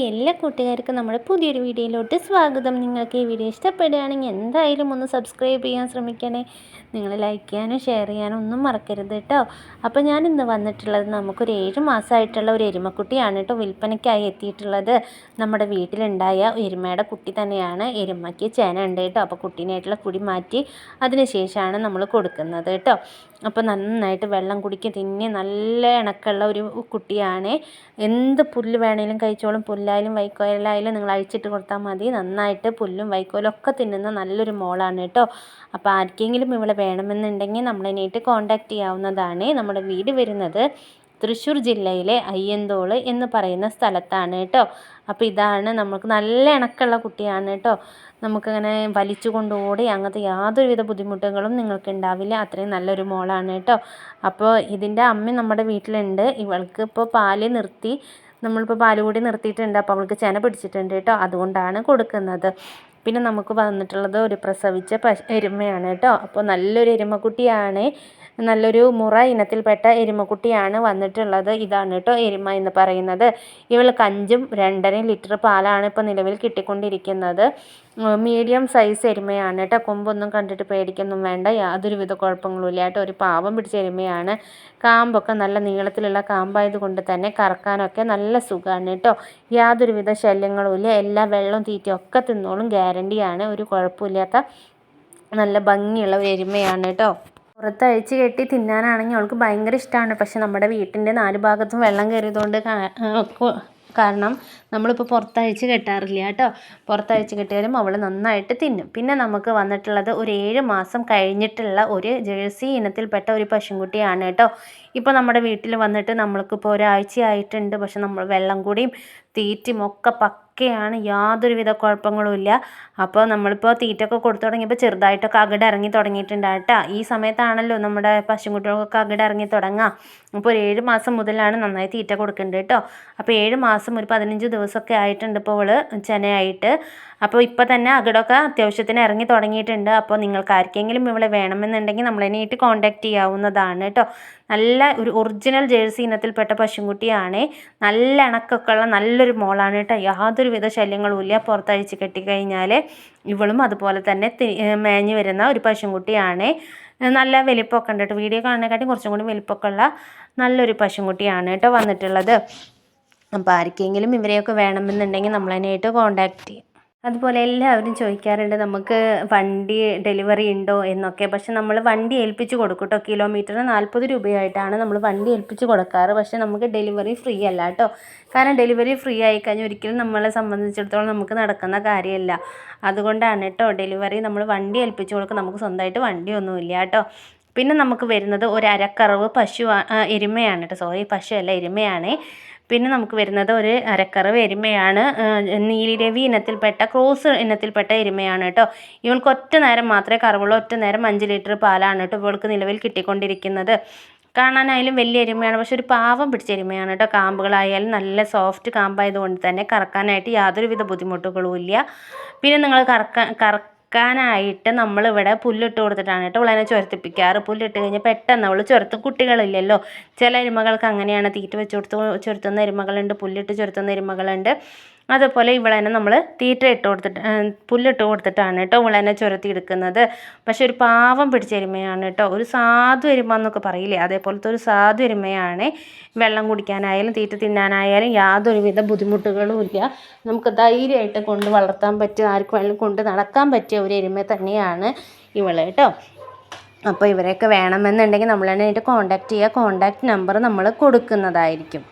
എല്ലാ കൂട്ടുകാർക്കും നമ്മുടെ പുതിയൊരു വീഡിയോയിലോട്ട് സ്വാഗതം. നിങ്ങൾക്ക് ഈ വീഡിയോ ഇഷ്ടപ്പെടുകയാണെങ്കിൽ എന്തായാലും ഒന്ന് സബ്സ്ക്രൈബ് ചെയ്യാൻ ശ്രമിക്കണേ. നിങ്ങൾ ലൈക്ക് ചെയ്യാനും ഷെയർ ചെയ്യാനും ഒന്നും മറക്കരുത് കേട്ടോ. അപ്പോൾ ഞാൻ ഇന്ന് വന്നിട്ടുള്ളത് നമുക്കൊരു 7 മാസമായിട്ടുള്ള ഒരു എരുമക്കുട്ടിയാണ് കേട്ടോ വിൽപ്പനയ്ക്കായി എത്തിയിട്ടുള്ളത്. നമ്മുടെ വീട്ടിലുണ്ടായ എരുമയുടെ കുട്ടി തന്നെയാണ്. എരുമയ്ക്ക് ചേന ഉണ്ട് കേട്ടോ. അപ്പോൾ കുട്ടീനായിട്ടുള്ള കുടി മാറ്റി അതിന് ശേഷമാണ് നമ്മൾ കൊടുക്കുന്നത് കേട്ടോ. അപ്പോൾ നന്നായിട്ട് വെള്ളം കുടിക്കുക, തിന്നി നല്ല ഇണക്കമുള്ള ഒരു കുട്ടിയാണ്. എന്ത് പുല്ല് വേണമെങ്കിലും കഴിച്ചോളും. പുല്ലായാലും വൈക്കോലായാലും നിങ്ങൾ അഴിച്ചിട്ട് കൊടുത്താൽ മതി. നന്നായിട്ട് പുല്ലും വൈക്കോലും ഒക്കെ തിന്നുന്ന നല്ലൊരു മോളാണ് കേട്ടോ. അപ്പോൾ ആർക്കെങ്കിലും ഇവളെ വേണമെന്നുണ്ടെങ്കിൽ നമ്മളതിനായിട്ട് കോൺടാക്റ്റ് ചെയ്യാവുന്നതാണ്. നമ്മുടെ വീട് വരുന്നത് തൃശ്ശൂർ ജില്ലയിലെ അയ്യന്തോൾ എന്ന് പറയുന്ന സ്ഥലത്താണ് കേട്ടോ. അപ്പോൾ ഇതാണ് നമുക്ക് നല്ല ഇണക്കമുള്ള കുട്ടിയാണ് കേട്ടോ. നമുക്കങ്ങനെ വലിച്ചു കൊണ്ടോടി അങ്ങനത്തെ യാതൊരുവിധ ബുദ്ധിമുട്ടുകളും നിങ്ങൾക്ക് ഉണ്ടാവില്ല. അത്രയും നല്ലൊരു മോളാണ് കേട്ടോ. അപ്പോൾ ഇതിൻ്റെ അമ്മ നമ്മുടെ വീട്ടിലുണ്ട്. ഇവൾക്ക് ഇപ്പോൾ പാല് നിർത്തി, നമ്മളിപ്പോൾ പാല് കൂടി നിർത്തിയിട്ടുണ്ട്. അപ്പോൾ അവൾക്ക് ചെന പിടിച്ചിട്ടുണ്ട് കേട്ടോ. അതുകൊണ്ടാണ് കൊടുക്കുന്നത്. പിന്നെ നമുക്ക് വന്നിട്ടുള്ളത് ഒരു പ്രസവിച്ച എരുമയാണ് കേട്ടോ. അപ്പോൾ നല്ലൊരു എരുമക്കുട്ടിയാണ്. നല്ലൊരു മുറ ഇനത്തിൽപ്പെട്ട എരുമക്കുട്ടിയാണ് വന്നിട്ടുള്ളത്. ഇതാണ് കേട്ടോ എരുമ എന്ന് പറയുന്നത്. ഇവൾക്ക് 5 2.5 ലിറ്റർ പാലാണ് ഇപ്പോൾ നിലവിൽ കിട്ടിക്കൊണ്ടിരിക്കുന്നത്. മീഡിയം സൈസ് എരുമയാണ് കേട്ടോ. കൊമ്പൊന്നും കണ്ടിട്ട് പേടിക്കൊന്നും വേണ്ട. യാതൊരുവിധ കുഴപ്പങ്ങളും ഇല്ല കേട്ടോ. ഒരു പാവം പിടിച്ച എരുമയാണ്. കാമ്പൊക്കെ നല്ല നീളത്തിലുള്ള കാമ്പായത് കൊണ്ട് തന്നെ കറക്കാനൊക്കെ നല്ല സുഖമാണ് കേട്ടോ. യാതൊരുവിധ ശല്യങ്ങളും ഇല്ല. എല്ലാ വെള്ളവും തീറ്റയും ഒക്കെ തിന്നോളും. ഗ്യാരണ്ടിയാണ്. ഒരു കുഴപ്പമില്ലാത്ത നല്ല ഭംഗിയുള്ള ഒരു എരുമയാണ് കേട്ടോ. പുറത്ത് അഴിച്ച് കെട്ടി തിന്നാനാണെങ്കിൽ അവൾക്ക് ഭയങ്കര ഇഷ്ടമാണ്. പക്ഷെ നമ്മുടെ വീട്ടിൻ്റെ 4 ഭാഗത്തും വെള്ളം കയറിയതുകൊണ്ട് കാരണം നമ്മളിപ്പോൾ പുറത്തഴിച്ച് കെട്ടാറില്ല കേട്ടോ. പുറത്തഴിച്ച് കെട്ടിയാലും അവൾ നന്നായിട്ട് തിന്നും. പിന്നെ നമുക്ക് വന്നിട്ടുള്ളത് ഒരു 7 മാസം കഴിഞ്ഞിട്ടുള്ള ഒരു ജേഴ്സി ഇനത്തിൽപ്പെട്ട ഒരു പശുക്കുട്ടിയാണ് കേട്ടോ. ഇപ്പോൾ നമ്മുടെ വീട്ടിൽ വന്നിട്ട് നമ്മൾക്കിപ്പോൾ ഒരാഴ്ചയായിട്ടുണ്ട്. പക്ഷെ നമ്മൾ വെള്ളം കൂടിയും തീറ്റയും ഒക്കെ പക്കയാണ്. യാതൊരുവിധ കുഴപ്പങ്ങളും ഇല്ല. അപ്പോൾ നമ്മളിപ്പോൾ തീറ്റയൊക്കെ കൊടുത്തു തുടങ്ങിയപ്പോൾ ചെറുതായിട്ടൊക്കെ അകിട് ഇറങ്ങി തുടങ്ങിയിട്ടുണ്ട് കേട്ടോ. ഈ സമയത്താണല്ലോ നമ്മുടെ പശുക്കുട്ടികൾക്കൊക്കെ അകിട് ഇറങ്ങി തുടങ്ങുക. അപ്പോൾ ഒരു 7 മാസം മുതലാണ് നന്നായി തീറ്റ കൊടുക്കേണ്ടത് കേട്ടോ. അപ്പോൾ 7 മാസം ഒരു 15 ദിവസമൊക്കെ ആയിട്ടുണ്ട് ഇപ്പോൾ അവൾ ചെനയായിട്ട്. അപ്പോൾ ഇപ്പോൾ തന്നെ അകിടൊക്കെ അത്യാവശ്യത്തിന് ഇറങ്ങി തുടങ്ങിയിട്ടുണ്ട്. അപ്പോൾ നിങ്ങൾക്ക് ആർക്കെങ്കിലും ഇവളെ വേണമെന്നുണ്ടെങ്കിൽ നമ്മളതിനായിട്ട് കോൺടാക്റ്റ് ചെയ്യാവുന്നതാണ് കേട്ടോ. നല്ല ഒരു ഒറിജിനൽ ജേഴ്സി ഇനത്തിൽപ്പെട്ട പശുക്കുട്ടിയാണ്. നല്ല ഇണക്കൊക്കെ ഉള്ള നല്ലൊരു മോളാണ് കേട്ടോ. യാതൊരുവിധ ശല്യങ്ങളും ഇല്ല. പുറത്തഴിച്ച് കെട്ടിക്കഴിഞ്ഞാൽ ഇവളും അതുപോലെ തന്നെ മേഞ്ഞ് വരുന്ന ഒരു പശുക്കുട്ടിയാണ്. നല്ല വലിപ്പമൊക്കെ ഉണ്ട് കേട്ടോ. വീഡിയോ കാണുന്നതിനെക്കാട്ടി കുറച്ചും കൂടി വലിപ്പമൊക്കെ ഉള്ള നല്ലൊരു പശുക്കുട്ടിയാണ് കേട്ടോ വന്നിട്ടുള്ളത്. അപ്പോൾ ആർക്കെങ്കിലും ഇവരെയൊക്കെ വേണമെന്നുണ്ടെങ്കിൽ നമ്മളതിനായിട്ട് കോൺടാക്റ്റ് ചെയ്യും. അതുപോലെ എല്ലാവരും ചോദിക്കാറുണ്ട് നമുക്ക് വണ്ടി ഡെലിവറി ഉണ്ടോ എന്നൊക്കെ. പക്ഷെ നമ്മൾ വണ്ടി ഏൽപ്പിച്ച് കൊടുക്കും കേട്ടോ. കിലോമീറ്ററിന് 40 രൂപയായിട്ടാണ് നമ്മൾ വണ്ടി ഏൽപ്പിച്ച് കൊടുക്കാറ്. പക്ഷെ നമുക്ക് ഡെലിവറി ഫ്രീ അല്ല കേട്ടോ. കാരണം ഡെലിവറി ഫ്രീ ആയിക്കഴിഞ്ഞാൽ ഒരിക്കലും നമ്മളെ സംബന്ധിച്ചിടത്തോളം നമുക്ക് നടക്കുന്ന കാര്യമല്ല. അതുകൊണ്ടാണ് കേട്ടോ ഡെലിവറി നമ്മൾ വണ്ടി ഏൽപ്പിച്ച് കൊടുക്കും. നമുക്ക് സ്വന്തമായിട്ട് വണ്ടിയൊന്നുമില്ല കേട്ടോ. പിന്നെ നമുക്ക് വരുന്നത് ഒരു അരക്കറവ് എരുമയാണ് കേട്ടോ. സോറി, പശു അല്ല, എരുമയാണ്. പിന്നെ നമുക്ക് വരുന്നത് ഒരു അരക്കറവ് എരുമയാണ്. നീലിരവി ഇനത്തിൽപ്പെട്ട ക്രോസ് ഇനത്തിൽപ്പെട്ട എരുമയാണ് കേട്ടോ. ഇവൾക്ക് ഒറ്റ നേരം മാത്രമേ കറവുള്ളൂ. ഒറ്റ നേരം 5 ലിറ്റർ പാലാണ് കേട്ടോ ഇവൾക്ക് നിലവിൽ കിട്ടിക്കൊണ്ടിരിക്കുന്നത്. കാണാനായാലും വലിയ എരുമയാണ്. പക്ഷെ ഒരു പാവം പിടിച്ച എരുമയാണ് കേട്ടോ. കാമ്പുകളായാലും നല്ല സോഫ്റ്റ് കാമ്പായതുകൊണ്ട് തന്നെ കറക്കാനായിട്ട് യാതൊരുവിധ ബുദ്ധിമുട്ടുകളും ഇല്ല. പിന്നെ നിങ്ങൾ കറക്കാനായിട്ട് നമ്മളിവിടെ പുല്ലിട്ട് കൊടുത്തിട്ടാണ് കേട്ടോ അവളതിനെ ചുരത്തിപ്പിക്കാറ്. പുല്ലിട്ട് കഴിഞ്ഞാൽ പെട്ടെന്ന് അവൾ ചുരത്തും. കുട്ടികളില്ലല്ലോ. ചില എരുമകൾക്ക് അങ്ങനെയാണ്. തീറ്റ വെച്ച് കൊടുത്ത് ചുരത്തുന്ന എരുമകളുണ്ട്, പുല്ലിട്ട് ചുരത്തുന്ന എരുമകളുണ്ട്. അതുപോലെ ഇവളെന്നെ നമ്മൾ തീറ്റ പുല്ലിട്ട് കൊടുത്തിട്ടാണ് കേട്ടോ ഇവളെന്നെ ചുരത്തി എടുക്കുന്നത്. പക്ഷെ ഒരു പാവം പിടിച്ച എരുമയാണ് കേട്ടോ. ഒരു സാധു എരുമ എന്നൊക്കെ പറയില്ലേ, അതേപോലത്തെ ഒരു സാധു എരുമയാണ്. വെള്ളം കുടിക്കാനായാലും തീറ്റ തിന്നാനായാലും യാതൊരുവിധ ബുദ്ധിമുട്ടുകളും ഇല്ല. നമുക്ക് ധൈര്യമായിട്ട് കൊണ്ട് വളർത്താൻ പറ്റുക, ആർക്ക് വേണമെങ്കിലും കൊണ്ട് നടക്കാൻ പറ്റിയ ഒരു എരുമ തന്നെയാണ് ഇവൾ കേട്ടോ. അപ്പോൾ ഇവരെയൊക്കെ വേണമെന്നുണ്ടെങ്കിൽ നമ്മളതിനായിട്ട് കോൺടാക്റ്റ് ചെയ്യുക. കോൺടാക്റ്റ് നമ്പർ നമ്മൾ കൊടുക്കുന്നതായിരിക്കും.